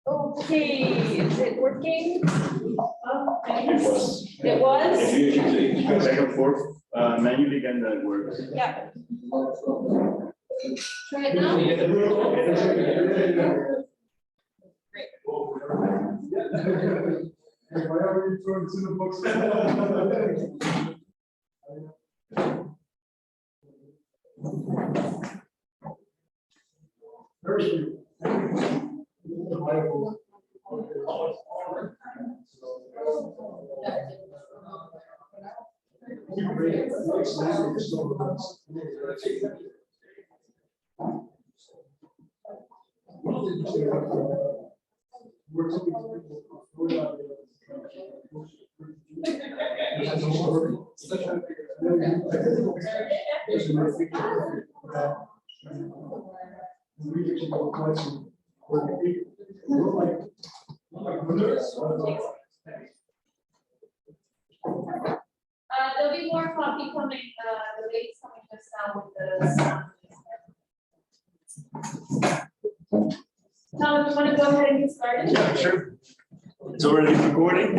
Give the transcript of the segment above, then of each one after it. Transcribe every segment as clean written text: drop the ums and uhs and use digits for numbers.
Okay, is it working? It was. It was? If you go back and forth manually, then that works. Yeah. Try it now. Great. Why are we throwing to the box? Very good. There'll be more coffee coming, the lady's coming just now with the sound. Tom, you want to go ahead and get started? Yeah, sure. It's already recording.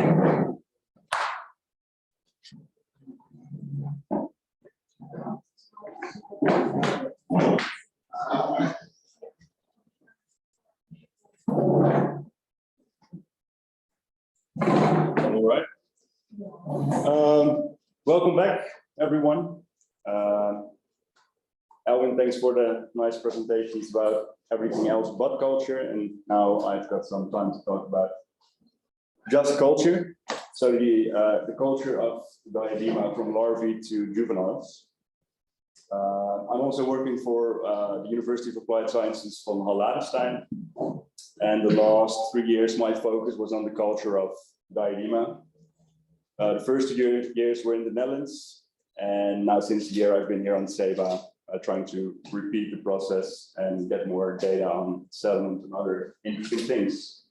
All right. Welcome back, everyone. Alvin, thanks for the nice presentations about everything else but culture. And now I've got some time to talk about just culture. So the culture of Diadema from larvae to juveniles. I'm also working for the University of Applied Sciences from Larenstein. And the last 3 years, my focus was on the culture of Diadema. The first 2 years were in the Netherlands. And now since the year I've been here on Saba, trying to repeat the process and get more data on settlement and other interesting things.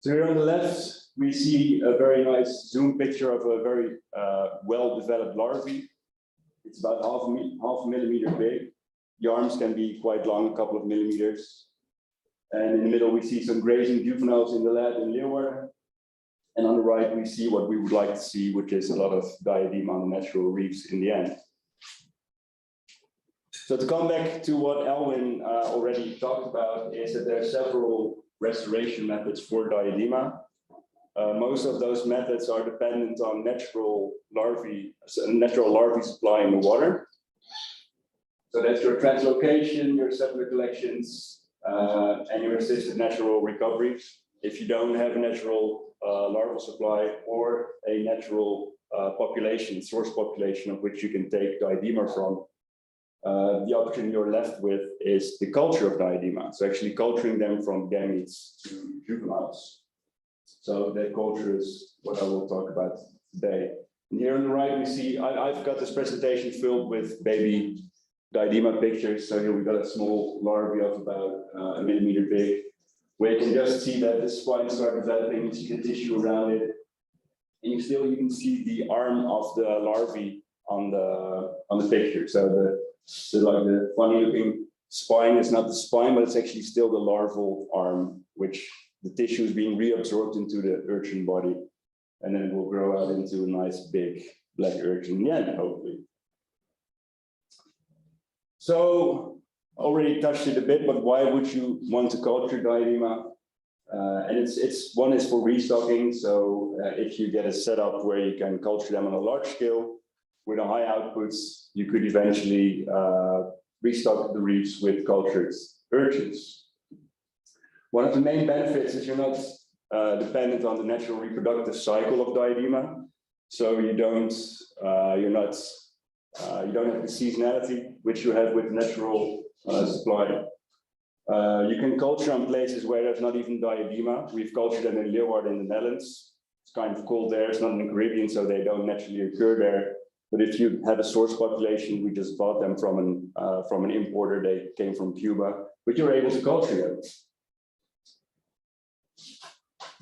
So here on the left, we see a very nice zoom picture of a very well-developed larvae. It's about half a millimeter big. The arms can be quite long, a couple of millimeters. And in the middle, we see some grazing juveniles in the lab in Leeuwarden. And on the right, we see what we would like to see, which is a lot of diadema on the natural reefs in the end. So to come back to what Elwin already talked about, is that there are several restoration methods for diadema. Most of those methods are dependent on natural larvae supply in the water. So that's your translocation, your settler collections, and your assisted natural recovery. If you don't have a natural larval supply or a natural source population of which you can take diadema from, the option you're left with is the culture of diadema. So actually culturing them from gametes to juveniles. So that culture is what I will talk about today. And here on the right, we see, I've got this presentation filled with baby diadema pictures. So here we've got a small larvae of about a millimeter big, where you can just see that the spines start developing, you see the tissue around it. And you can see the arm of the larvae on the picture. So the funny looking spine is not the spine, but it's actually still the larval arm, which the tissue is being reabsorbed into the urchin body. And then it will grow out into a nice big black urchin in the end, hopefully. So already touched it a bit, but why would you want to culture diadema? And one is for restocking. So if you get a setup where you can culture them on a large scale with a high outputs, you could eventually restock the reefs with cultured urchins. One of the main benefits is you're not dependent on the natural reproductive cycle of diadema. So you don't have the seasonality which you have with natural supply. You can culture on places where there's not even diadema. We've cultured them in Leeuwarden in the Netherlands. It's kind of cold there. It's not in the Caribbean, so they don't naturally occur there. But if you have a source population, we just bought them from an importer. They came from Cuba, but you're able to culture them.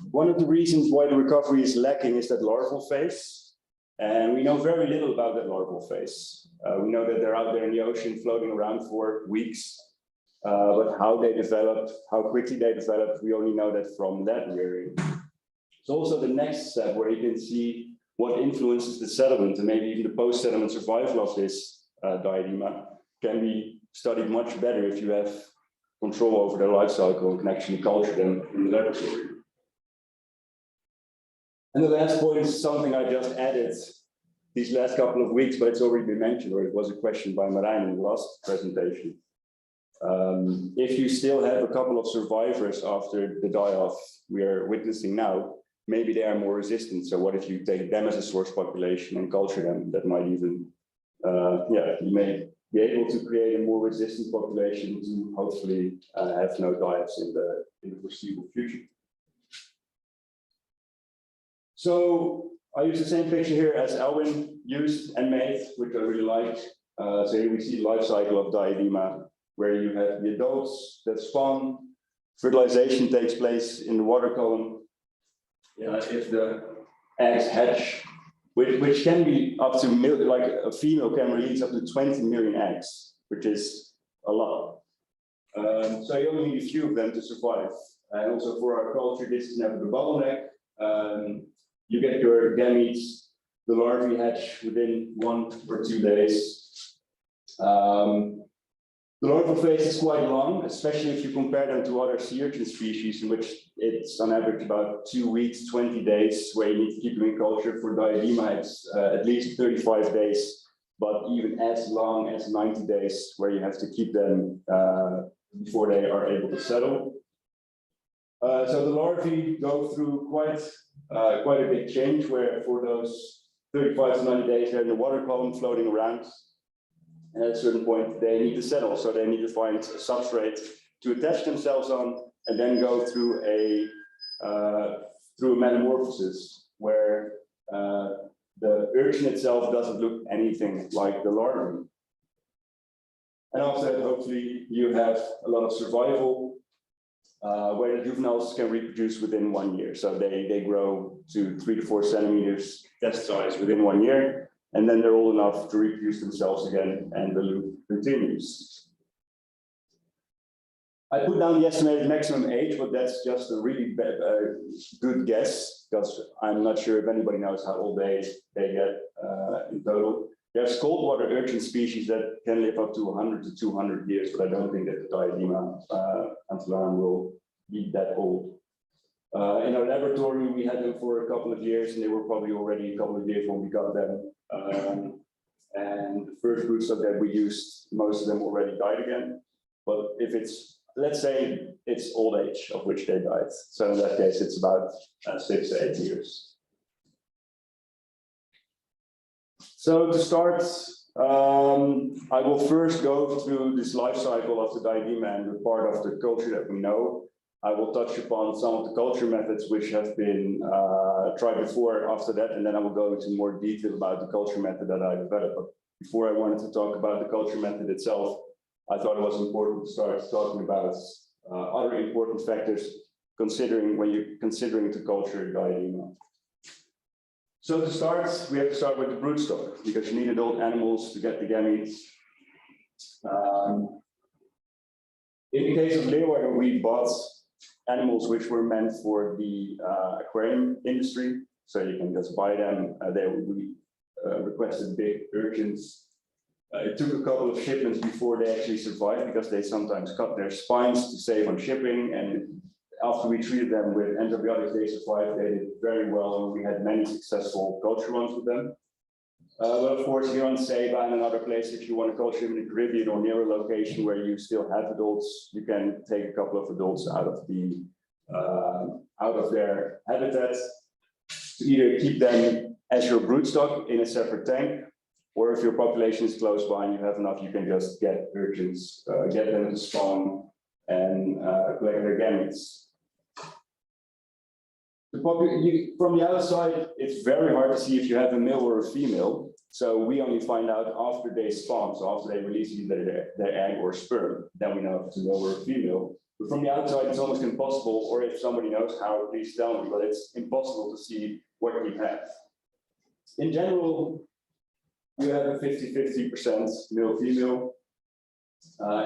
One of the reasons why the recovery is lacking is that larval phase. And we know very little about that larval phase. We know that they're out there in the ocean floating around for weeks. But how they developed, how quickly they developed, we only know that from that rearing. It's also the next step where you can see what influences the settlement and maybe even the post-settlement survival of this diadema can be studied much better if you have control over their life cycle and can actually culture them in the laboratory. And the last point is something I just added these last couple of weeks, but it's already been mentioned, or it was a question by Marijn in the last presentation. If you still have a couple of survivors after the die-off we are witnessing now, maybe they are more resistant. So what if you take them as a source population and culture them? That might even, you may be able to create a more resistant population to hopefully have no die-offs in the foreseeable future. So I use the same picture here as Elwin used and made, which I really like. So here we see the life cycle of diadema, where you have the adults that spawn, fertilization takes place in the water column. If the eggs hatch, which can be up to, like a female can release up to 20 million eggs, which is a lot. So you only need a few of them to survive. And also for our culture, this is never the bottleneck. You get your gametes, the larvae hatch within 1 or 2 days. The larval phase is quite long, especially if you compare them to other sea urchin species, in which it's on average about 2 weeks, 20 days, where you need to keep them in culture. For diadema, it's at least 35 days, but even as long as 90 days, where you have to keep them before they are able to settle. So the larvae go through quite a big change, where for those 35 to 90 days, they're in the water column floating around. And at a certain point, they need to settle. So they need to find a substrate to attach themselves on, and then go through a metamorphosis where the urchin itself doesn't look anything like the larvae. And after that, hopefully you have a lot of survival, where the juveniles can reproduce within 1 year. So they grow to 3 to 4 centimeters test size within 1 year, and then they're old enough to reproduce themselves again, and the loop continues. I put down the estimated maximum age, but that's just a really good guess, because I'm not sure if anybody knows how old they get in total. There's cold water urchin species that can live up to 100 to 200 years, but I don't think that the Diadema Antillarum will be that old. In our laboratory, we had them for a couple of years, and they were probably already a couple of years when we got them. And the first broodstock that we used, most of them already died again. But if it's, let's say it's old age of which they died. So in that case, it's about 6 to 8 years. So to start, I will first go through this life cycle of the Diadema and the part of the culture that we know. I will touch upon some of the culture methods which have been tried before after that, and then I will go into more detail about the culture method that I developed. But before I wanted to talk about the culture method itself, I thought it was important to start talking about other important factors considering when you're considering to culture Diadema. So to start, we have to start with the broodstock, because you need adult animals to get the gametes. In the case of Leeuwarden, we bought animals which were meant for the aquarium industry, so you can just buy them. We requested big urchins. It took a couple of shipments before they actually survived, because they sometimes cut their spines to save on shipping, and after we treated them with antibiotics, they survived. They did very well, and we had many successful culture runs with them. But of course, here on Saba and another place, if you want to culture them in the Caribbean or near a location where you still have adults, you can take a couple of adults out of their habitat to either keep them as your broodstock in a separate tank, or if your population is close by and you have enough, you can just get urchins, get them to spawn and collect their gametes. From the outside, it's very hard to see if you have a male or a female. So we only find out after they spawn, so after they release either their egg or sperm, then we know if it's a male or a female. But from the outside, it's almost impossible, or if somebody knows how, please tell me, but it's impossible to see what we have. In general, you have a 50-50% male-female.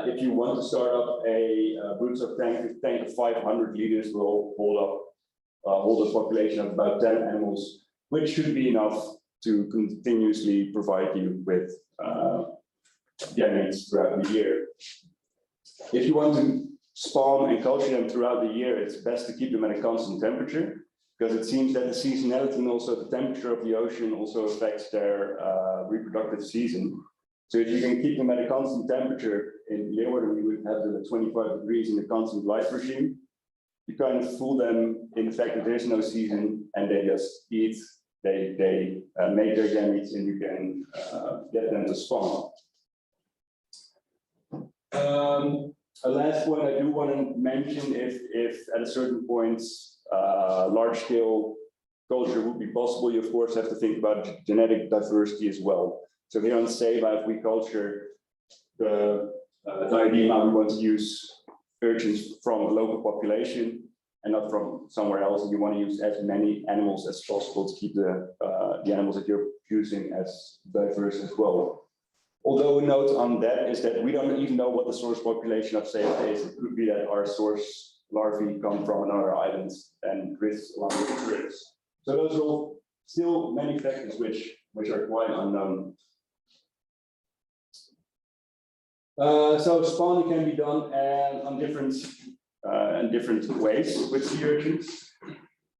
If you want to start up a broodstock tank of 500 liters will hold a population of about 10 animals, which should be enough to continuously provide you with gametes throughout the year. If you want to spawn and culture them throughout the year, it's best to keep them at a constant temperature, because it seems that the seasonality and also the temperature of the ocean also affects their reproductive season. So if you can keep them at a constant temperature, in Leeuwarden we would have them at 25 degrees in a constant light regime. You kind of fool them in the fact that there is no season and they just eat, they make their gametes, and you can get them to spawn. A last point I do want to mention, if at a certain point large-scale culture would be possible, you of course have to think about genetic diversity as well. So here on Saba, if we culture the Diadema, we want to use urchins from a local population and not from somewhere else, and you want to use as many animals as possible to keep the animals that you're producing as diverse as well. Although a note on that is that we don't even know what the source population of Saba is. It could be that our source larvae come from another island and drifts along with the drifts. So those are all still many factors which are quite unknown. So spawning can be done on different ways with sea urchins.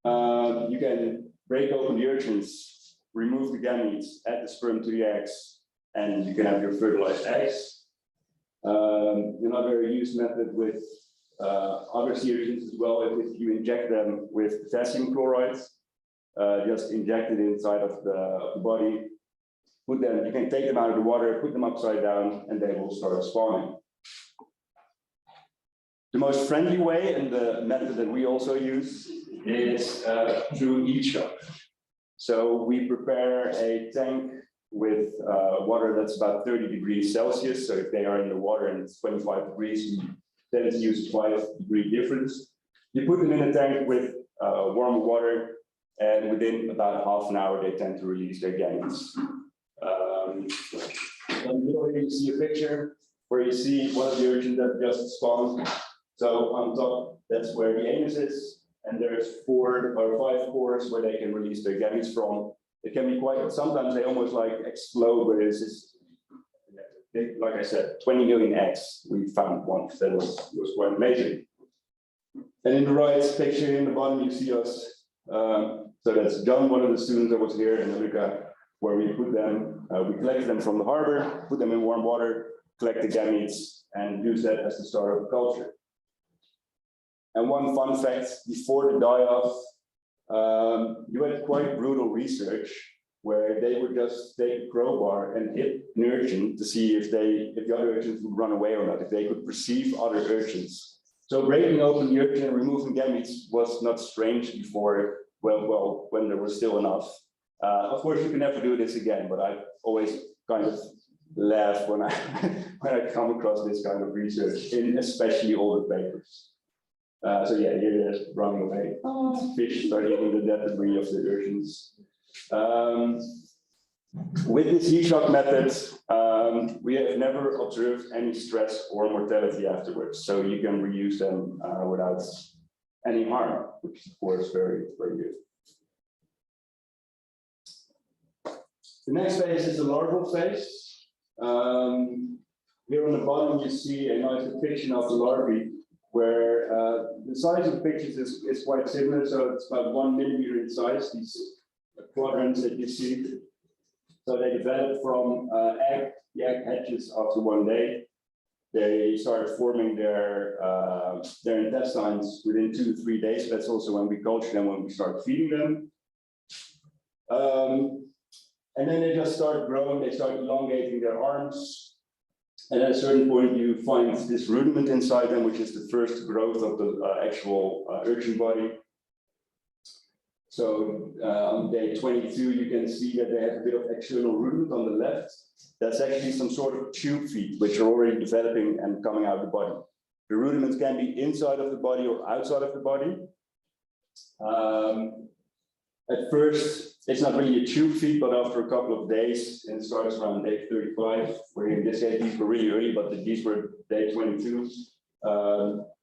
You can break open the urchins, remove the gametes, add the sperm to the eggs, and you can have your fertilized eggs. Another used method with other sea urchins as well, if you inject them with potassium chloride, just inject it inside of the body. You can take them out of the water, put them upside down, and they will start spawning. The most friendly way, and the method that we also use, is through heat shock. So we prepare a tank with water that's about 30 degrees Celsius. So if they are in the water and it's 25 degrees, you tend to use 5-degree difference. You put them in a tank with warm water, and within about half an hour, they tend to release their gametes. Here you see a picture where you see one of the urchins that just spawned. So on top, that's where the anus is, and there's 4 or 5 pores where they can release their gametes from. It can be quite, sometimes they almost like explode, where this is, like I said, 20 million eggs we found once. That was quite amazing. And in the right picture in the bottom, you see us. So that's John, one of the students that was here, and Luca, where we put them, we collect them from the harbor, put them in warm water, collect the gametes, and use that as the start of the culture. And one fun fact, before the die-off, you had quite brutal research where they would just take a crowbar and hit an urchin to see if the other urchins would run away or not, if they could perceive other urchins. So breaking open the urchin and removing gametes was not strange before, well, when there was still enough. Of course, you can never do this again, but I always kind of laugh when I come across this kind of research, in especially older papers. So yeah, here they're running away. Fish start eating the dead debris of the urchins. With this heat shock method, we have never observed any stress or mortality afterwards. So you can reuse them without any harm, which is of course very, very good. The next phase is the larval phase. Here on the bottom, you see a nice depiction of the larvae, where the size of the pictures is quite similar. So it's about 1 millimeter in size, these quadrants that you see. So they develop from egg. The egg hatches after 1 day. They start forming their intestines within 2 to 3 days. That's also when we culture them, when we start feeding them. And then they just start growing. They start elongating their arms. And at a certain point, you find this rudiment inside them, which is the first growth of the actual urchin body. So on day 22, you can see that they have a bit of external rudiment on the left. That's actually some sort of tube feet, which are already developing and coming out of the body. The rudiments can be inside of the body or outside of the body. At first, it's not really a tube feed, but after a couple of days, and it starts around day 35, where in this case, these were really early, but these were day 22.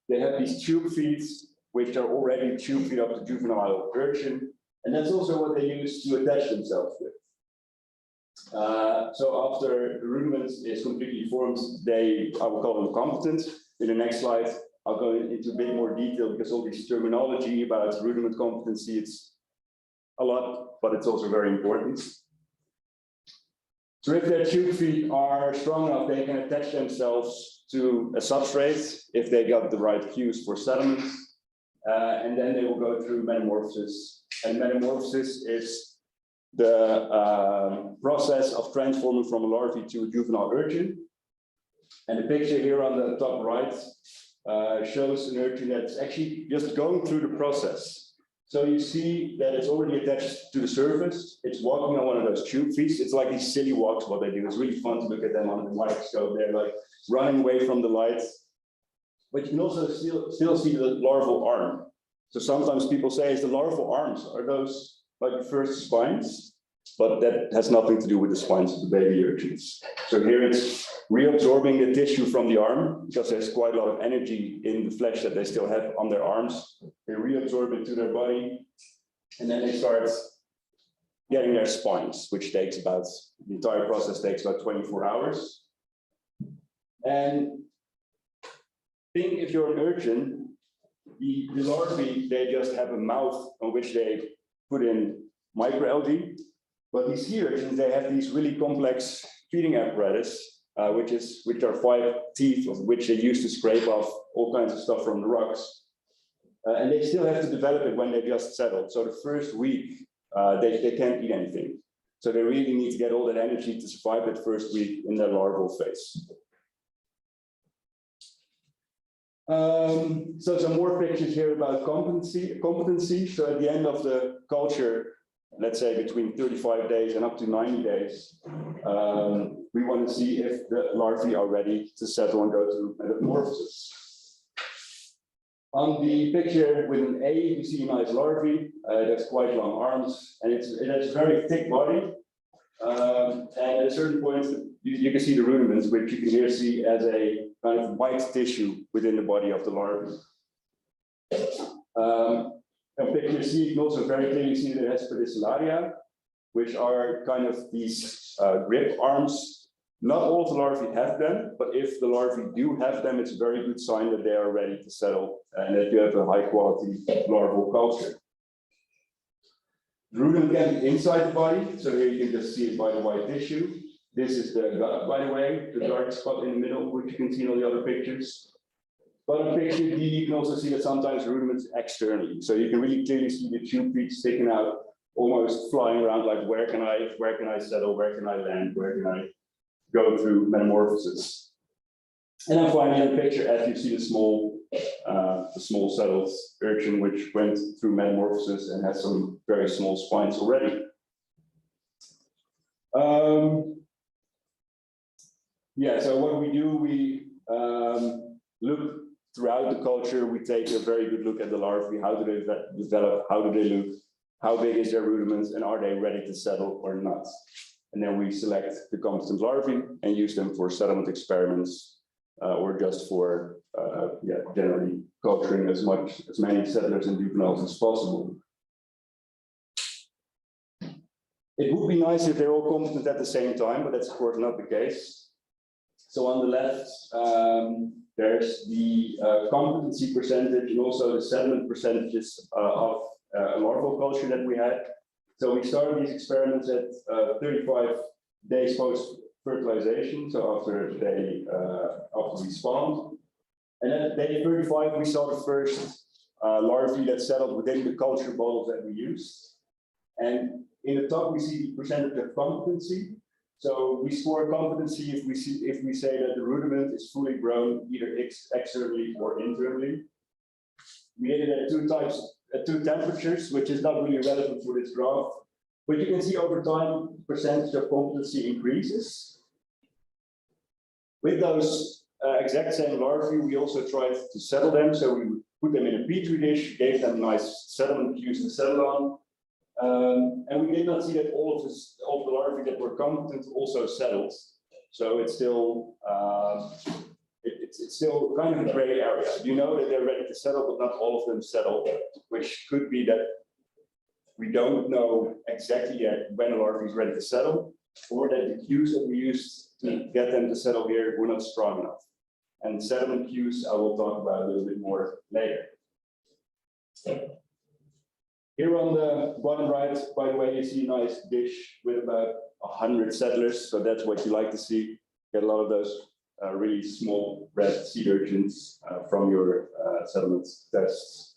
They have these tube feeds, which are already tube feed of the juvenile urchin, and that's also what they use to attach themselves with. So after the rudiment is completely formed, I will call them competent. In the next slide, I'll go into a bit more detail, because all this terminology about rudiment competency, it's a lot, but it's also very important. So if their tube feet are strong enough, they can attach themselves to a substrate if they got the right cues for settlement. And then they will go through metamorphosis. And metamorphosis is the process of transforming from a larvae to a juvenile urchin. And the picture here on the top right shows an urchin that's actually just going through the process. So you see that it's already attached to the surface. It's walking on one of those tube feet. It's like these silly walks, what they do. It's really fun to look at them on the microscope. They're like running away from the light. But you can also still see the larval arm. So sometimes people say, is the larval arms, are those like the first spines? But that has nothing to do with the spines of the baby urchins. So here it's reabsorbing the tissue from the arm, because there's quite a lot of energy in the flesh that they still have on their arms. They reabsorb it to their body, and then they start getting their spines, which takes about, the entire process takes about 24 hours. And think if you're an urchin, the larvae, they just have a mouth on which they put in microalgae. But these sea urchins, they have these really complex feeding apparatus, which are 5 teeth, of which they use to scrape off all kinds of stuff from the rocks. And they still have to develop it when they just settled. So the first week, they can't eat anything. So they really need to get all that energy to survive that first week in their larval phase. So some more pictures here about competency. So at the end of the culture, let's say between 35 days and up to 90 days, we want to see if the larvae are ready to settle and go to metamorphosis. On the picture with an A, you see a nice larvae. That's quite long arms, and it has a very thick body. And at a certain point, you can see the rudiments, which you can here see as a kind of white tissue within the body of the larvae. On picture C, you can also very clearly see the Hespedicellaria, which are kind of these grip arms. Not all of the larvae have them, but if the larvae do have them, it's a very good sign that they are ready to settle and that you have a high quality larval culture. The rudiment can be inside the body, so here you can just see it by the white tissue. This is the gut, by the way, the dark spot in the middle, which you can see in all the other pictures. But on picture D, you can also see that sometimes rudiments externally. So you can really clearly see the tube feet sticking out, almost flying around like, where can I settle, where can I land, where can I go through metamorphosis. And then finally in the picture F, you see the small settled urchin, which went through metamorphosis and has some very small spines already. Yeah, so what we do, we look throughout the culture, we take a very good look at the larvae. How do they develop? How do they look? How big is their rudiments? And are they ready to settle or not? And then we select the competent larvae and use them for settlement experiments or just for generally culturing as many settlers and juveniles as possible. It would be nice if they're all competent at the same time, but that's of course not the case. So on the left, there's the competency percentage and also the settlement percentages of larval culture that we had. So we started these experiments at 35 days post-fertilization, so after we spawned. And at day 35, we saw the first larvae that settled within the culture bottles that we used. And in the top, we see the percentage of competency. So we score competency if we say that the rudiment is fully grown, either externally or internally. We did it at two temperatures, which is not really relevant for this graph. But you can see over time, percentage of competency increases. With those exact same larvae, we also tried to settle them. So we put them in a petri dish, gave them nice settlement cues to settle on. And we did not see that all of the larvae that were competent also settled. So it's still it's still kind of a gray area. You know that they're ready to settle, but not all of them settle, which could be that we don't know exactly yet when a larvae is ready to settle, or that the cues that we used to get them to settle here were not strong enough. And settlement cues I will talk about a little bit more later. Here on the bottom right, by the way, you see a nice dish with about 100 settlers. So that's what you like to see. Get a lot of those really small red sea urchins from your settlement tests.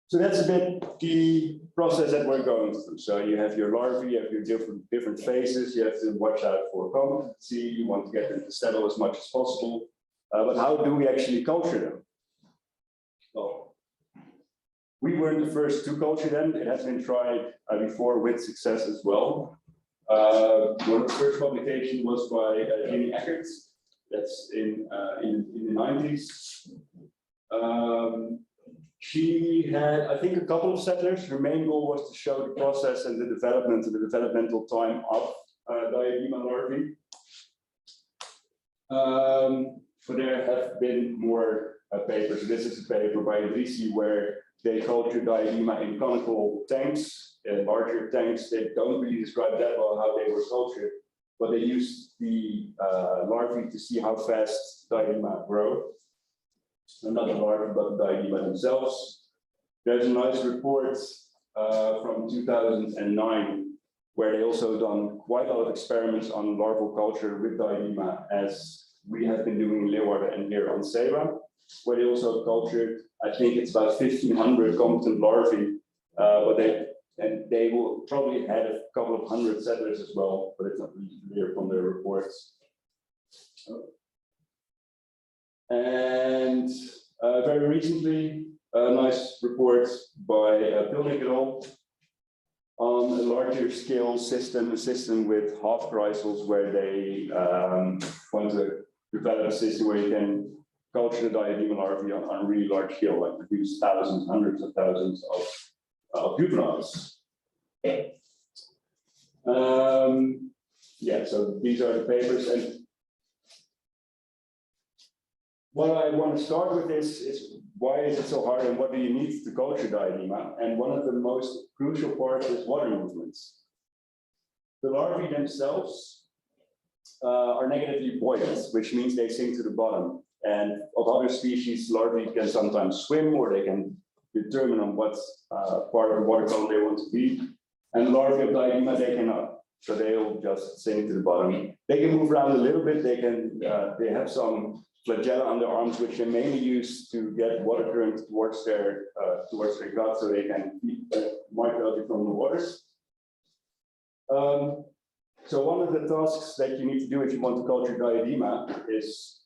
So that's a bit the process that we're going through. So you have your larvae, you have your different phases. You have to watch out for competency. You want to get them to settle as much as possible. But how do we actually culture them? Well, we weren't the first to culture them. It has been tried before with success as well. One of the first publications was by Jimmy Eckert. That's in the 90s. She had, I think, a couple of settlers. Her main goal was to show the process and the development and the developmental time of Diadema larvae. But there have been more papers. This is a paper by Idrissi where they culture Diadema in conical tanks, larger tanks. They don't really describe that well how they were cultured, but they used the larvae to see how fast Diadema grow. So not the larvae, but the Diadema themselves. There's a nice report from 2009 where they also done quite a lot of experiments on larval culture with Diadema, as we have been doing in Leeuwarden and here on Saba, where they also cultured, I think it's about 1,500 competent larvae, but they will probably had a couple of hundred settlers as well, but it's not really clear from their reports. And very recently, A nice report by Pilnik et al. On a larger scale system, a system with half chrysalis where they want to develop a system where you can culture the diadema larvae on a really large scale, like produce thousands, hundreds of thousands of juveniles. Yeah, so these are the papers, and what I want to start with is why is it so hard and what do you need to culture diadema? And one of the most crucial parts is water movements. The larvae themselves are negatively buoyant, which means they sink to the bottom. And of other species, larvae can sometimes swim or they can determine on what part of the water column they want to be. And larvae of diadema, they cannot. So they'll just sink to the bottom. They can move around a little bit. They can. They have some flagella on their arms, which they mainly use to get water current towards their gut, so they can keep microalgae from the waters. So one of the tasks that you need to do if you want to culture diadema is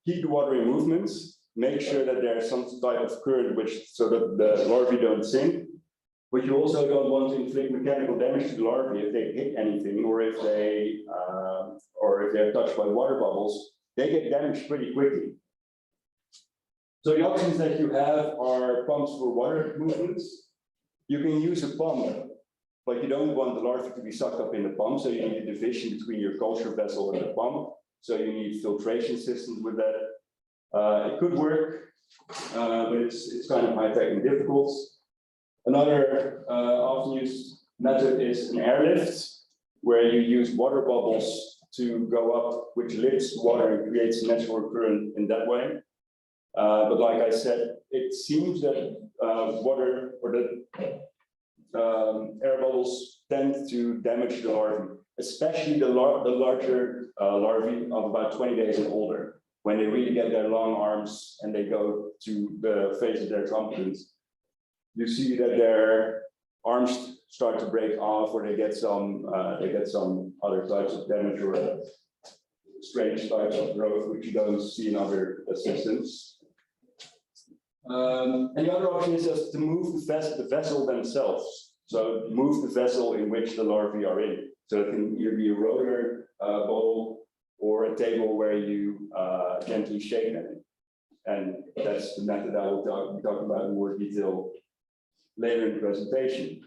keep the water in movements. Make sure that there's some type of current, so that the larvae don't sink. But you also don't want to inflict mechanical damage to the larvae if they hit anything, or if they're touched by water bubbles. They get damaged pretty quickly. So the options that you have are pumps for water movements. You can use a pump, but you don't want the larvae to be sucked up in the pump, so you need a division between your culture vessel and the pump. So you need filtration systems with that. It could work, but it's kind of high-tech and difficult. Another often used method is an airlift, where you use water bubbles to go up, which lifts water and creates a natural current in that way. But like I said, it seems that water or the air bubbles tend to damage the larvae, especially the larger larvae of about 20 days and older, when they really get their long arms and they go to the face of their trumpets. You see that their arms start to break off, or they get some other types of damage or strange types of growth, which you don't see in other systems. And the other option is just to move the vessel themselves. So move the vessel in which the larvae are in. So it can either be a rotor bowl or a table where you gently shake them. And that's the method I will be talking about in more detail later in the presentation.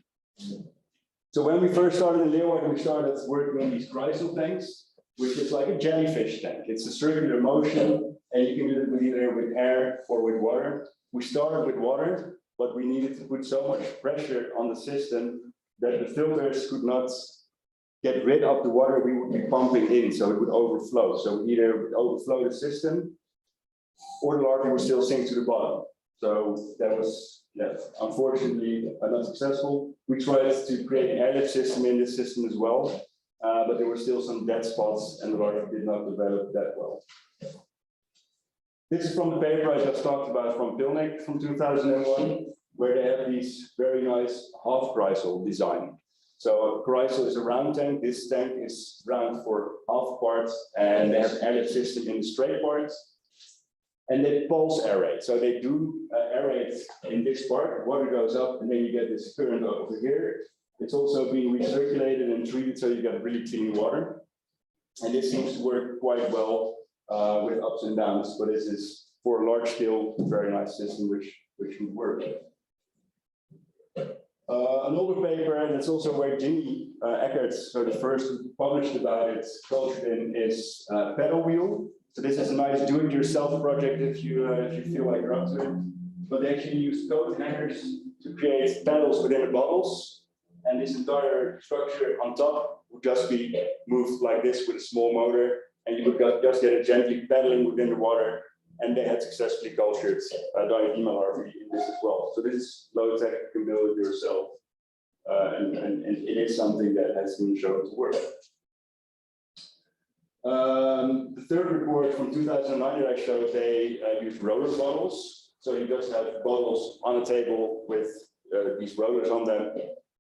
So when we first started in Leeuwarden, we started working on these chrysal tanks, which is like a jellyfish tank. It's a circular motion, and you can do it either with air or with water. We started with water, but we needed to put so much pressure on the system that the filters could not get rid of the water we would be pumping in, so it would overflow. So we either would overflow the system, or the larvae would still sink to the bottom. So that was, unfortunately, not successful. We tried to create an airlift system in this system as well, but there were still some dead spots, and the larvae did not develop that well. This is from the paper I just talked about from Pilnik from 2001, where they have these very nice half chrysal design. So a chrysal is a round tank. This tank is round for half parts, and they have an airlift system in the straight parts. And they pulse aerate. So they do aerate in this part, water goes up, and then you get this current over here. It's also being recirculated and treated, so you get really clean water. And this seems to work quite well with ups and downs, but this is for a large scale, very nice system which would work. An older paper, and it's also where Jimmy Eckert, so the first who published about it, cultured in, is pedal wheel. So this is a nice do-it-yourself project if you feel like you're up to it. But they actually use coat hangers to create pedals within the bubbles, and this entire structure on top would just be moved like this with a small motor, and you would just get it gently pedaling within the water. And they had successfully cultured diadema larvae in this as well. So this is low tech, you can build it yourself, and it is something that has been shown to work. The third report from 2009 that I showed, they used roller bottles. So you just have bottles on a table with these rollers on them.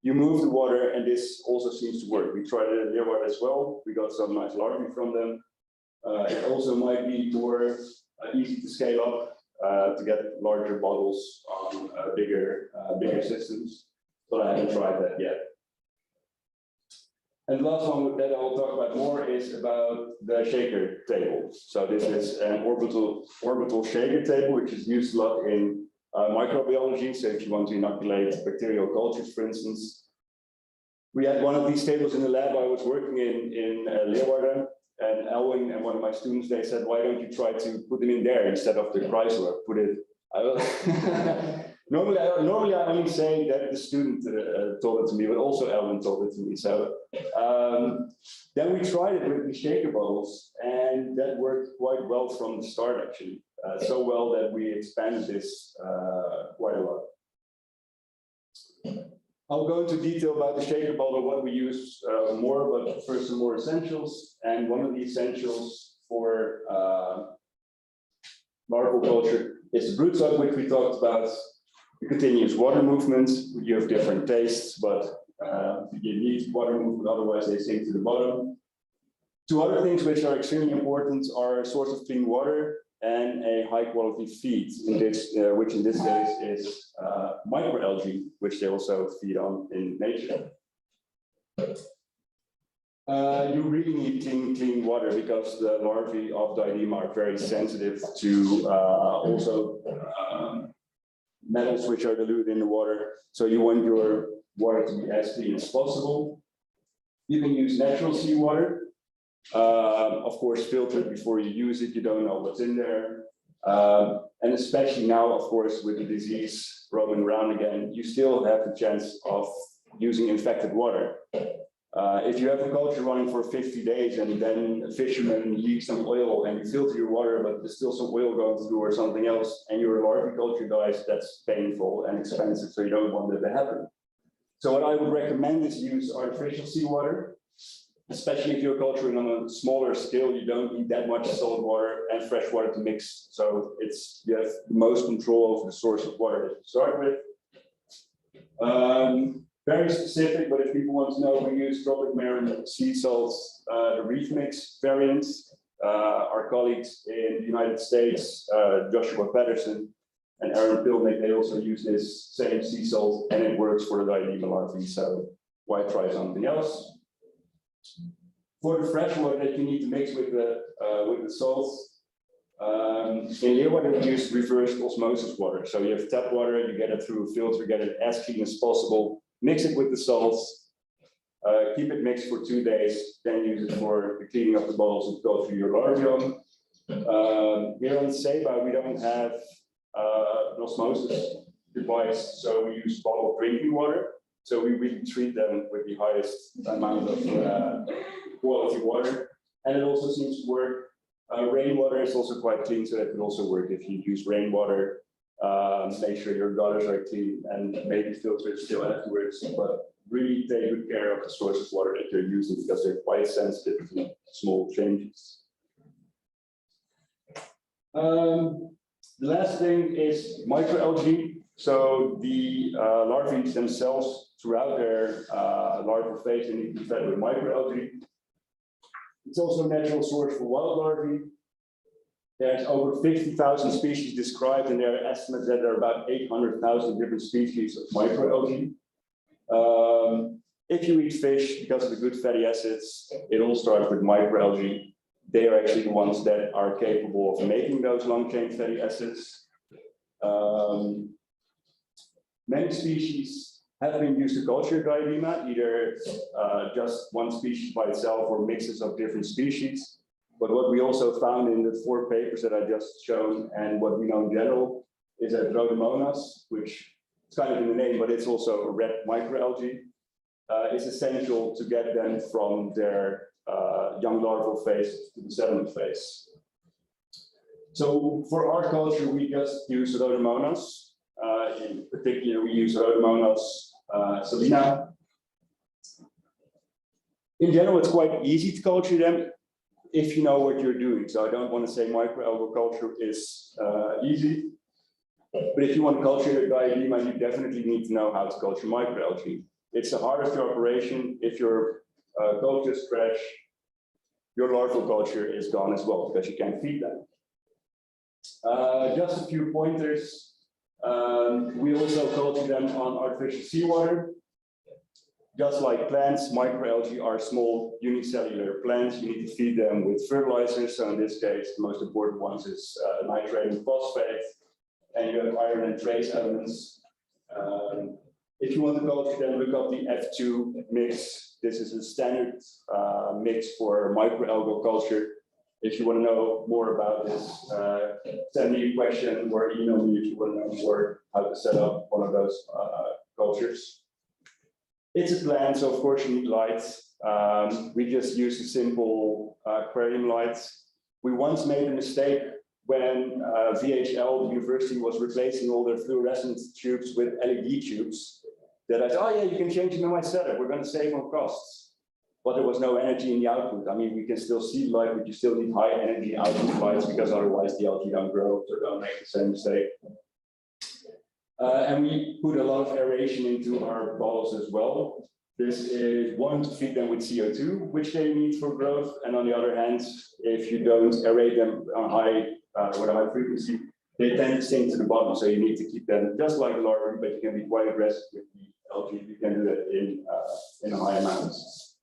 You move the water, and this also seems to work. We tried it in Leeuwarden as well. We got some nice larvae from them. It also might be more easy to scale up to get larger bottles on bigger systems, but I haven't tried that yet. And the last one that I'll talk about more is about the shaker table. So this is an orbital shaker table, which is used a lot in microbiology. So if you want to inoculate bacterial cultures, for instance. We had one of these tables in the lab I was working in Leeuwarden, and Elwin and one of my students, they said, why don't you try to put them in there instead of the Chrysler? Put it, normally I only say that the student told it to me, but also Elwin told it to me. So then we tried it with the shaker bottles, and that worked quite well from the start, actually. So well that we expanded this quite a lot. I'll go into detail about the shaker bottle, what we use more, but first some more essentials. And one of the essentials for larval culture is the broodstock, which we talked about. The continuous water movement. You have different tastes, but you need water movement, otherwise they sink to the bottom. Two other things which are extremely important are a source of clean water and a high quality feed, which in this case is microalgae, which they also feed on in nature. You really need clean water because the larvae of Diadema are very sensitive to also metals which are diluted in the water. So you want your water to be as clean as possible. You can use natural seawater. Of course, filtered before you use it, you don't know what's in there. And especially now, of course, with the disease roaming around again, you still have the chance of using infected water. If you have a culture running for 50 days and then a fisherman leaves some oil and you filter your water, but there's still some oil going through or something else, and your larvae culture dies, that's painful and expensive, so you don't want that to happen. So what I would recommend is use artificial seawater. Especially if you're culturing on a smaller scale, you don't need that much salt water and fresh water to mix. So you have the most control over the source of water that you start with. Very specific, but if people want to know, we use tropic marin sea salts, the reef mix variants. Our colleagues in the United States, Joshua Patterson and Aaron Pilnick, they also use this same sea salt, and it works for the Diadema larvae. So why try something else? For the fresh water that you need to mix with the salts, in Leeuwarden we use reverse osmosis water. So you have tap water, you get it through a filter, get it as clean as possible, mix it with the salts, keep it mixed for 2 days, then use it for the cleaning of the bottles and go through your larvae. Here on Saba, we don't have an osmosis device, so we use bottled drinking water. So we really treat them with the highest amount of quality water. And it also seems to work. Rainwater is also quite clean, so that could also work if you use rainwater. Make sure your gutters are clean and maybe filter it still afterwards. But really take good care of the source of water that you're using because they're quite sensitive to small changes. The last thing is microalgae. So the larvae themselves, throughout their larval phase, they need to be fed with microalgae. It's also a natural source for wild larvae. There's over 50,000 species described, and there are estimates that there are about 800,000 different species of microalgae. If you eat fish, because of the good fatty acids, it all starts with microalgae. They are actually the ones that are capable of making those long-chain fatty acids. Many species have been used to culture Diadema, either just one species by itself or mixes of different species. But what we also found in the 4 papers that I just shown, and what we know in general, is that Rhodomonas, which is kind of in the name, but it's also a red microalgae, is essential to get them from their young larval phase to the 7th phase. So for our culture, we just use Rhodomonas. In particular, we use Rhodomonas salina. In general, it's quite easy to culture them if you know what you're doing. So I don't want to say microalgal culture is easy, but if you want to culture your Diadema, you definitely need to know how to culture microalgae. It's the heart of your operation. If your cultures crash, your larval culture is gone as well because you can't feed them. Just a few pointers. We also culture them on artificial seawater. Just like plants, microalgae are small unicellular plants. You need to feed them with fertilizers. So in this case, the most important ones is nitrate and phosphate. And you have iron and trace elements. If you want to culture them, look up the F2 mix. This is a standard mix for microalgal culture. If you want to know more about this, send me a question or email me if you want to know more how to set up one of those cultures. It's a plant, so of course you need light. We just use a simple aquarium light. We once made a mistake when VHL, the university, was replacing all their fluorescent tubes with LED tubes. That I said, oh yeah, you can change them in my setup. We're going to save on costs. But there was no energy in the output. I mean, we can still see light, but you still need high energy output lights because otherwise the algae don't grow, so don't make the same mistake. And we put a lot of aeration into our bottles as well. This is one to feed them with CO2, which they need for growth. And on the other hand, if you don't aerate them on with a high frequency, they tend to sink to the bottom. So you need to keep them just like the larvae, but you can be quite aggressive with the algae. You can do that in high amounts.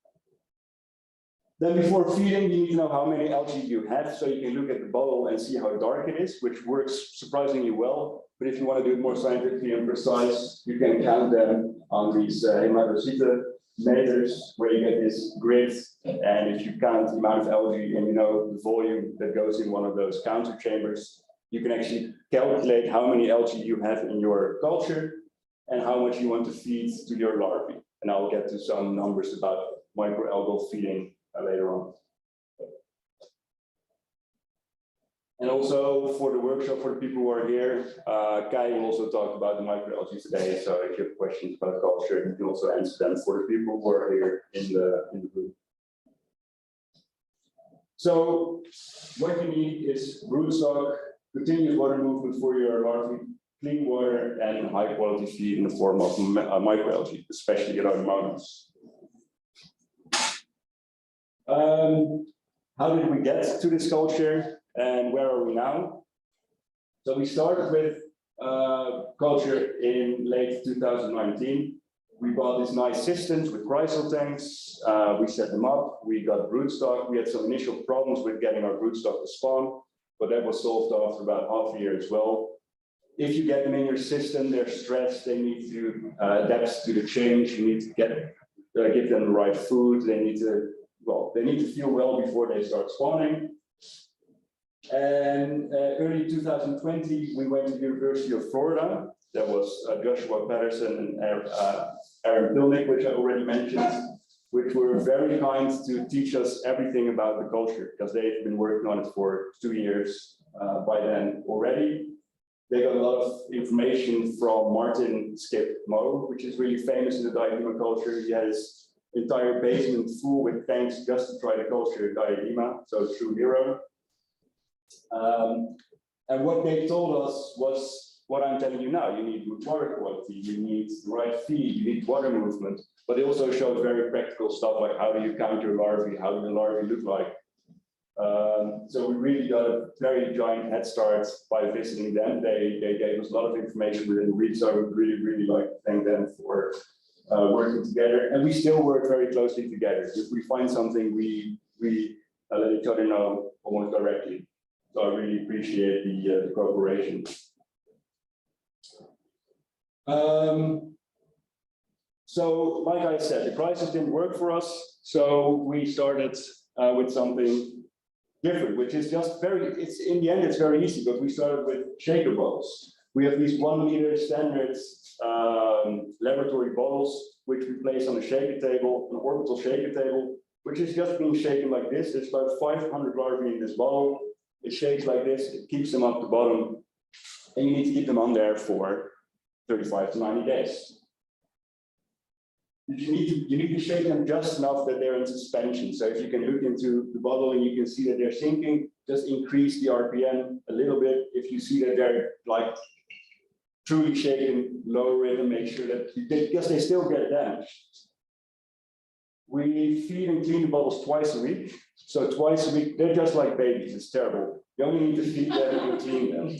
Then before feeding, you need to know how many algae you have, so you can look at the bottle and see how dark it is, which works surprisingly well. But if you want to do it more scientifically and precise, you can count them on these hematocitometers, where you get this grid. And if you count the amount of algae and you know the volume that goes in one of those counter chambers, you can actually calculate how many algae you have in your culture and how much you want to feed to your larvae. And I'll get to some numbers about microalgal feeding later on. And also for the workshop, for the people who are here, Kai will also talk about the microalgae today. So if you have questions about culture, you can also answer them for the people who are here in the room. So what you need is rootstock, continuous water movement for your larvae, clean water, and high quality feed in the form of microalgae, especially at our mountains. How did we get to this culture and where are we now? So we started with culture in late 2019. We bought these nice systems with chrysal tanks. We set them up. We got broodstock. We had some initial problems with getting our broodstock to spawn, but that was solved after about half a year as well. If you get them in your system, they're stressed. They need to adapt to the change. You need to give them the right food. They need to feel well before they start spawning. And early 2020, we went to the University of Florida. That was Joshua Patterson and Aaron Pilnick, which I already mentioned, which were very kind to teach us everything about the culture, because they've been working on it for 2 years by then already. They got a lot of information from Martin Skip Moe, which is really famous in the Diadema culture. He has entire basement full with tanks just to try to culture Diadema, so true hero. And what they told us was what I'm telling you now. You need good water quality, you need the right feed, you need water movement, but they also showed very practical stuff like how do you count your larvae, how do the larvae look like. So we really got a very giant head start by visiting them. They gave us a lot of information within the week, so I would really like to thank them for working together, and we still work very closely together. If we find something, we let each other know almost directly. So I really appreciate the cooperation. So, like I said, the crisis didn't work for us, so we started with something different, which is just in the end, it's very easy, but we started with shaker bottles. We have these 1 liter standard laboratory bottles, which we place on a shaker table, an orbital shaker table, which is just being shaken like this. There's about 500 larvae in this bottle. It shakes like this, it keeps them up the bottom, and you need to keep them on there for 35 to 90 days. You need to shake them just enough that they're in suspension. So if you can look into the bottle and you can see that they're sinking, just increase the RPM a little bit. If you see that they're like truly shaken, lower it and make sure that, because they still get damaged. We feed and clean the bottles twice a week. So twice a week, they're just like babies, it's terrible. You only need to feed them and clean them.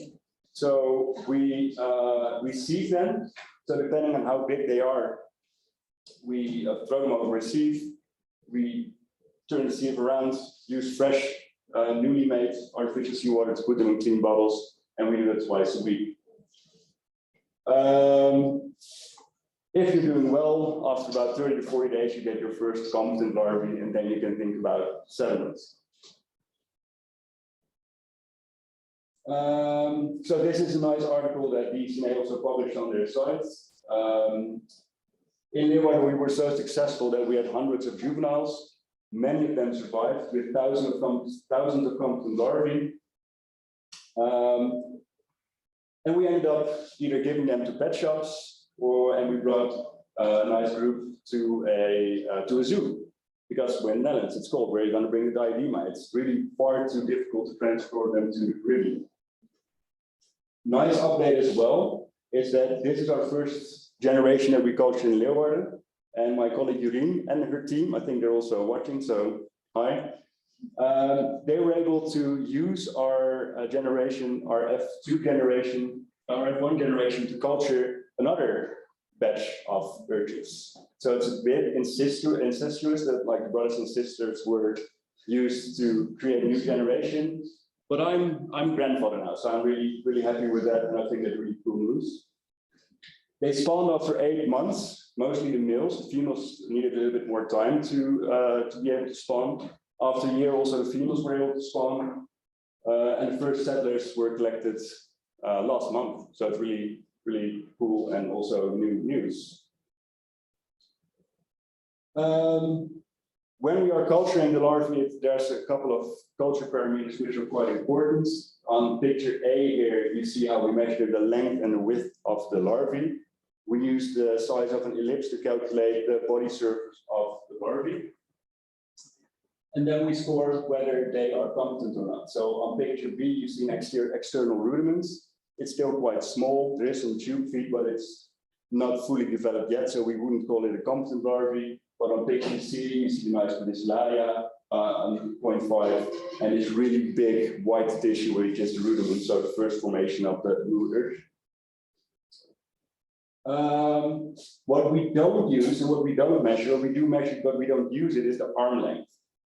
So we sieve them. So depending on how big they are, we throw them over a sieve. We turn the sieve around, use fresh, newly made artificial seawater to put them in clean bottles, and we do that twice a week. If you're doing well, after about 30 to 40 days, you get your first competent larvae, and then you can think about settlements. So this is a nice article that DCNA also published on their site. In Leeuwarden, we were so successful that we had hundreds of juveniles. Many of them survived with thousands of competent larvae. And we ended up either giving them to pet shops, and we brought a nice group to a zoo. Because we're in the Netherlands, it's cold. Where are you going to bring the Diadema? It's really far too difficult to transport them to the Caribbean. Nice update as well is that this is our first generation that we culture in Leeuwarden. And my colleague Jurien and her team, I think they're also watching, so hi. They were able to use our generation, our F2 generation, our F1 generation to culture another batch of urchins. So it's a bit incestuous that like brothers and sisters were used to create a new generation. But I'm grandfather now, so I'm really happy with that, and I think that's really cool news. They spawned after 8 months, mostly the males. The females needed a little bit more time to be able to spawn. After a year, also the females were able to spawn, and the first settlers were collected last month. So it's really cool and also new news. When we are culturing the larvae, there's a couple of culture parameters which are quite important. On picture A here, you see how we measure the length and the width of the larvae. We use the size of an ellipse to calculate the body surface of the larvae. And then we score whether they are competent or not. So on picture B, you see an external rudiments. It's still quite small. There is some tube feed, but it's not fully developed yet, so we wouldn't call it a competent larvae. But on picture C, you see the nice pedicularia on 0.5, and it's really big white tissue, which is the rudiment, so the first formation of the blue urchin. What we don't use and what we don't measure, we do measure, but we don't use it, is the arm length.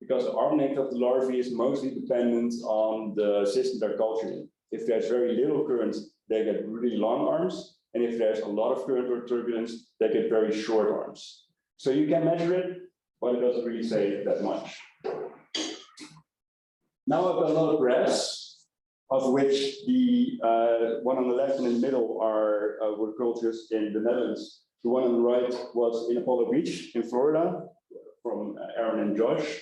Because the arm length of the larvae is mostly dependent on the system they're culturing. If there's very little current, they get really long arms. And if there's a lot of current or turbulence, they get very short arms. So you can measure it, but it doesn't really say that much. Now I've got a lot of graphs, of which the one on the left and in the middle were cultures in the Netherlands. The one on the right was in Apollo Beach in Florida, from Aaron and Josh,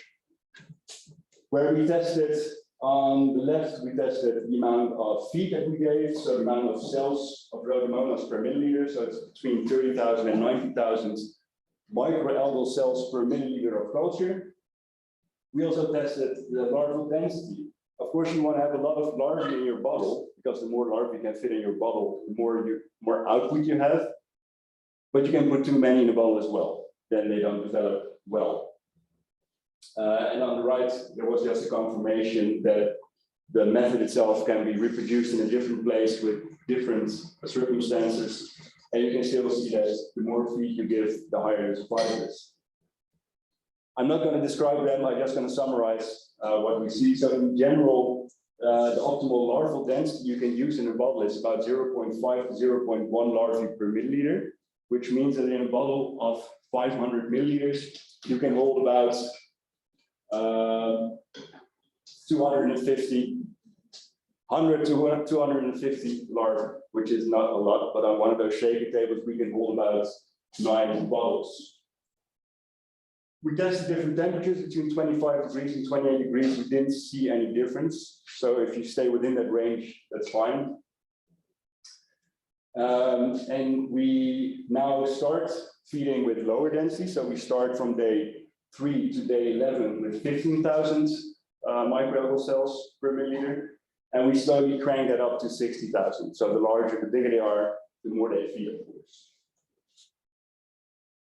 where we tested, on the left, we tested the amount of feed that we gave, so the amount of cells of Rhodomonas per milliliter, so it's between 30,000 and 90,000 microalgal cells per milliliter of culture. We also tested the larval density. Of course, you want to have a lot of larvae in your bottle, because the more larvae you can fit in your bottle, the more output you have. But you can put too many in the bottle as well, then they don't develop well. And on the right, there was just a confirmation that the method itself can be reproduced in a different place with different circumstances. And you can still see that the more feed you give, the higher the survival is. I'm not going to describe them, I'm just going to summarize what we see. So in general, the optimal larval density you can use in a bottle is about 0.5 to 0.1 larvae per milliliter, which means that in a bottle of 500 milliliters, you can hold about 100 to 250 larvae, which is not a lot, but on one of those shaking tables, we can hold about 9 bottles. We tested different temperatures between 25 degrees and 28 degrees. We didn't see any difference. So if you stay within that range, that's fine. And we now start feeding with lower density. So we start from day 3 to day 11 with 15,000 microalgal cells per milliliter. And we slowly crank that up to 60,000. So the larger, the bigger they are, the more they feed, of course.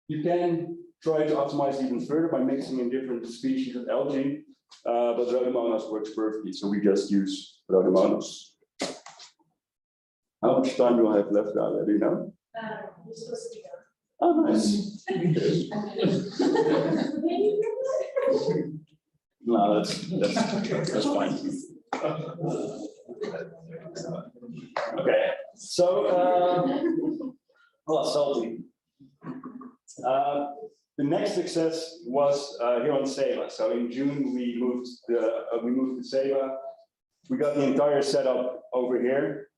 You can try to optimize it even further by mixing in different species of algae, but Rhodomonas works perfectly, so we just use Rhodomonas. How much time do I have left, Dalia? Do you know? We're supposed to be done. Oh, nice. No, that's fine. Okay, so salty. The next success was here on Saba. So in June we moved to Saba. We got the entire setup over here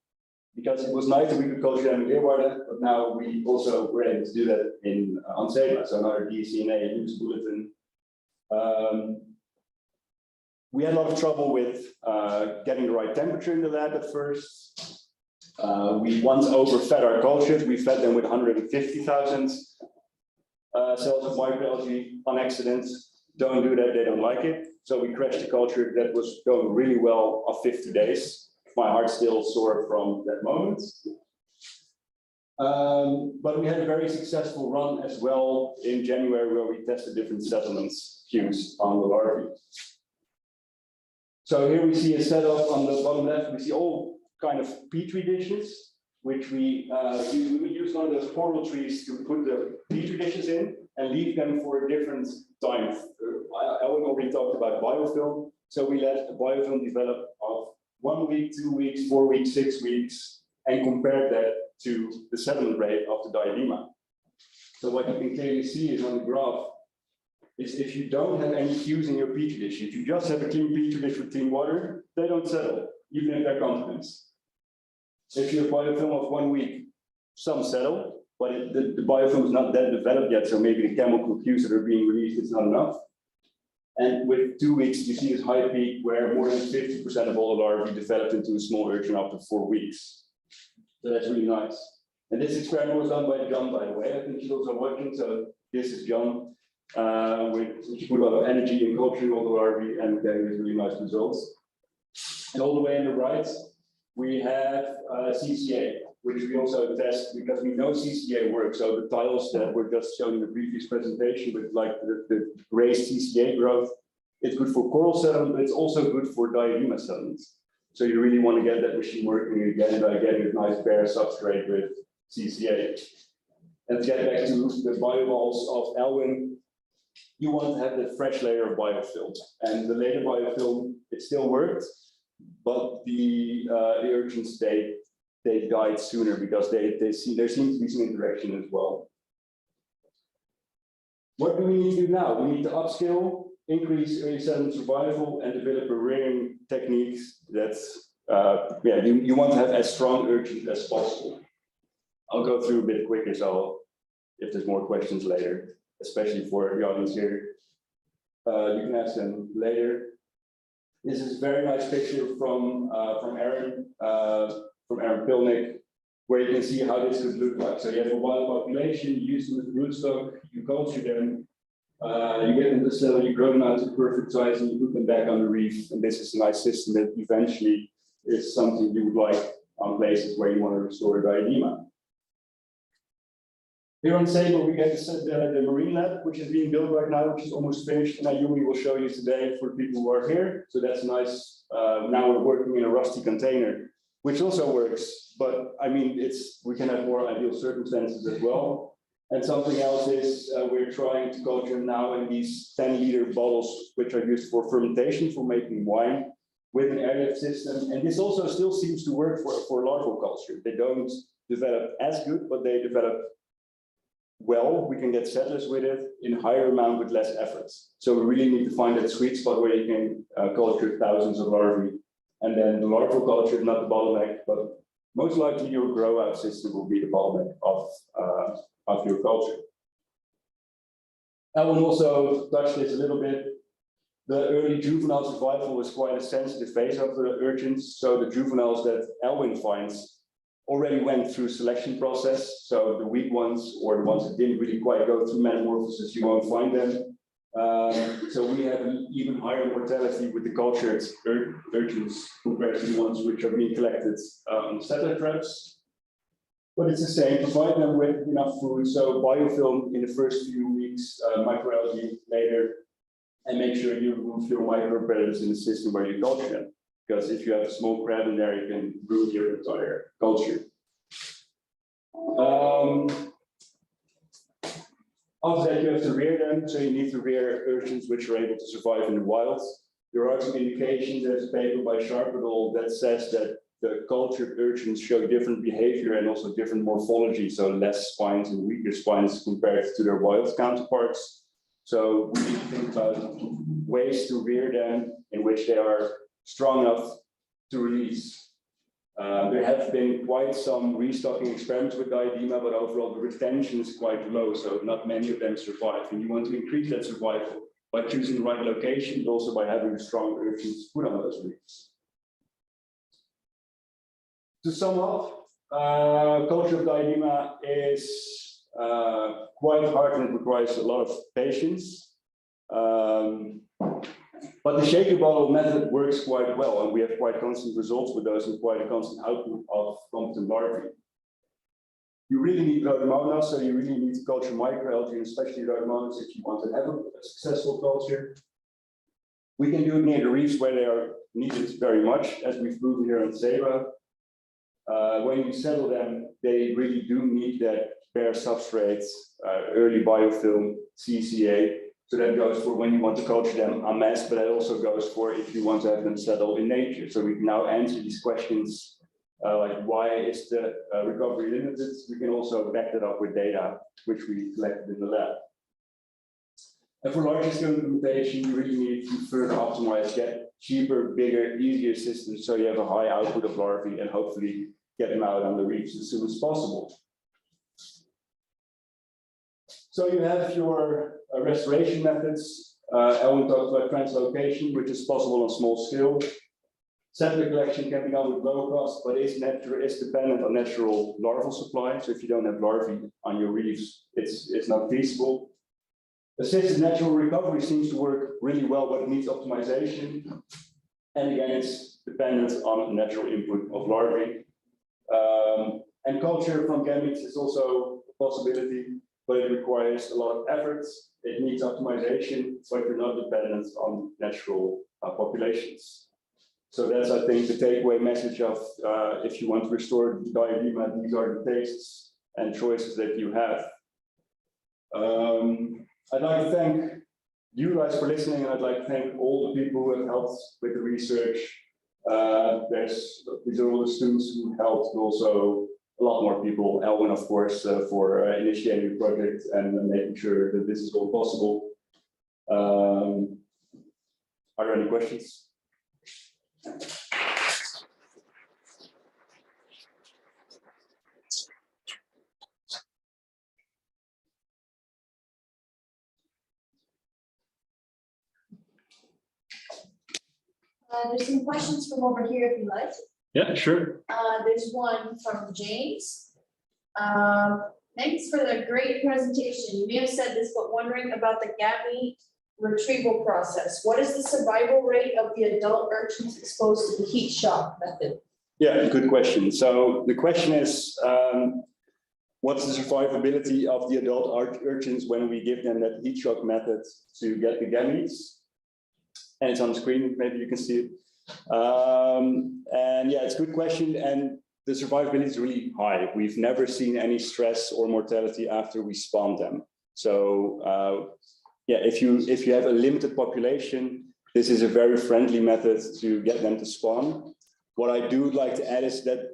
because it was nice that we could culture them in Leeuwarden, but now we also were able to do that on Saba. So another DCNA news bulletin. We had a lot of trouble with getting the right temperature in the lab at first. We once overfed our cultures. We fed them with 150,000 cells of microalgae on accident. Don't do that, they don't like it. So we crashed a culture that was going really well of 50 days. My heart's still sore from that moment. But we had a very successful run as well in January where we tested different settlements cues on the larvae. So here we see a setup on the bottom left. We see all kind of petri dishes, which we use one of those coral trees to put the petri dishes in and leave them for a different time. I already talked about biofilm. So we let the biofilm develop of 1 week, 2 weeks, 4 weeks, 6 weeks, and compare that to the settlement rate of the diadema. So what you can clearly see is on the graph is if you don't have any cues in your petri dish, if you just have a clean petri dish with clean water, they don't settle, even if they're continents. If you have biofilm of 1 week, some settle, but the biofilm is not that developed yet, so maybe the chemical cues that are being released is not enough. And with 2 weeks, you see this high peak where more than 50% of all the larvae developed into a small urchin after 4 weeks. So that's really nice. And this experiment was done by John, by the way. I think he's also watching, so this is John. He put a lot of energy in culturing all the larvae and getting these really nice results. And all the way on the right, we have CCA, which we also test because we know CCA works. So the tiles that were just shown in the previous presentation with like the raised CCA growth, it's good for coral settlement, but it's also good for diadema settlements. So you really want to get that machine working again by getting a nice bare substrate with CCA. And to get back to the bioballs of Elwin, you want to have the fresh layer of biofilm. And the later biofilm, it still worked, but the urchins, they died sooner because there seems to be some interaction as well. What do we need to do now? We need to upscale, increase early settlement survival, and develop a rearing techniques that's, you want to have as strong urchins as possible. I'll go through a bit quicker, so if there's more questions later, especially for the audience here, you can ask them later. This is a very nice picture from Aaron Pilnick, where you can see how this could look like. So you have a wild population, you use them with rootstock, you culture them, you get them to cell, you grow them out to perfect size, and you put them back on the reef. And this is a nice system that eventually is something you would like on places where you want to restore diadema. Here on Saba, we get the marine lab, which is being built right now, which is almost finished. And Ayumi will show you today for people who are here. So that's nice. Now we're working in a rusty container, which also works. But I mean, we can have more ideal circumstances as well. And something else is we're trying to culture now in these 10-liter bottles, which are used for fermentation, for making wine, with an airlift system. And this also still seems to work for larval culture. They don't develop as good, but they develop well. We can get settlers with it in higher amount with less efforts. So we really need to find that sweet spot where you can culture thousands of larvae. And then the larval culture is not the bottleneck, but most likely your grow out system will be the bottleneck of your culture. I will also touch this a little bit. The early juvenile survival was quite a sensitive phase of the urchins. So the juveniles that Elwin finds already went through selection process. So the weak ones, or the ones that didn't really quite go through metamorphosis, you won't find them. So we have an even higher mortality with the cultured urchins compared to the ones which are being collected on the settler traps. But it's the same, provide them with enough food. So biofilm in the first few weeks weeks microalgae later, and make sure you remove your micropredators in the system where you culture them. Because if you have a small crab in there, you can ruin your entire culture. After that, you have to rear them, so you need to rear urchins which are able to survive in the wild. There are some indications, there's a paper by Sharpedal that says that the cultured urchins show different behavior and also different morphology, so less spines and weaker spines compared to their wild counterparts. So we need to think about ways to rear them in which they are strong enough to release. There have been quite some restocking experiments with Diadema, but overall the retention is quite low, so not many of them survive. And you want to increase that survival by choosing the right location, but also by having strong urchins put on those reefs. To sum up, culture of Diadema is quite hard and it requires a lot of patience. But the shaker bottle method works quite well, and we have quite constant results with those and quite a constant output of competent larvae. You really need rhodomonas, so you really need to culture microalgae, and especially rhodomonas if you want to have a successful culture. We can do it near the reefs where they are needed very much, as we've proven here in Saba. When you settle them, they really do need that bare substrates, early biofilm, CCA. So that goes for when you want to culture them en masse, but that also goes for if you want to have them settle in nature. So we can now answer these questions like why is the recovery limited? We can also back that up with data which we collected in the lab. And for larger scale implementation, you really need to further optimize, get cheaper, bigger, easier systems so you have a high output of larvae and hopefully get them out on the reefs as soon as possible. So you have your restoration methods. Elwin talked about translocation, which is possible on small scale. Settler collection can be done with low cost, but is dependent on natural larval supply. So if you don't have larvae on your reefs, it's not feasible. Assisted natural recovery seems to work really well, but it needs optimization. And again, it's dependent on natural input of larvae. And culture from gametes is also a possibility, but it requires a lot of effort. It needs optimization, so you're not dependent on natural populations. So that's, I think, the takeaway message of if you want to restore Diadema, these are the tastes and choices that you have. I'd like to thank you guys for listening, and I'd like to thank all the people who have helped with the research. These are all the students who helped, but also a lot more people. Elwin, of course, for initiating the project and making sure that this is all possible. Are there any questions? There's some questions from over here if you like. Yeah, sure. There's one from James. Thanks for the great presentation. You may have said this, but wondering about the gamete retrieval process. What is the survival rate of the adult urchins exposed to the heat shock method? Yeah, good question. So the question is, what's the survivability of the adult urchins when we give them that heat shock method to get the gametes? And it's on the screen, maybe you can see it. And yeah, it's a good question. And the survivability is really high. We've never seen any stress or mortality after we spawn them. So yeah, if you have a limited population, this is a very friendly method to get them to spawn. What I do like to add is that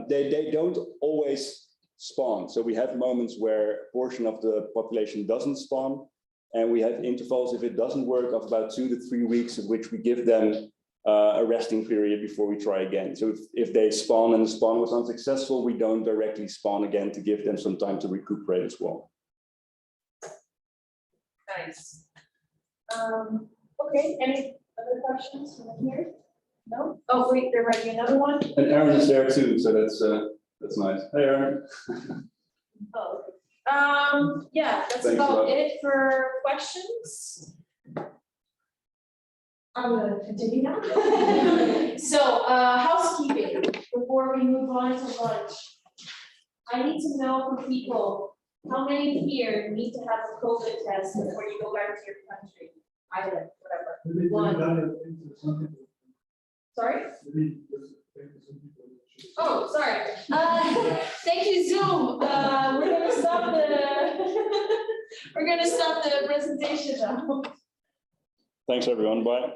they don't always spawn. So we have moments where a portion of the population doesn't spawn. And we have intervals, if it doesn't work, of about 2 to 3 weeks, of which we give them a resting period before we try again. So if they spawn and the spawn was unsuccessful, we don't directly spawn again to give them some time to recuperate as well. Nice. Okay, any other questions from here? No? Oh, wait, there might be another one. And Aaron is there too, so that's nice. Hey, Aaron. Oh, yeah, that's Thanks about a lot. it for questions. I'm gonna continue now. So, housekeeping, before we move on to lunch. I need to know from people, How many here need to have a COVID test before you go back to your country? Island, whatever. Maybe One. that into some people. Sorry? Maybe just think of some people that should- Oh, sorry. Thank you, Zoom. We're gonna stop the, we're gonna stop the presentation now. Thanks, everyone. Bye.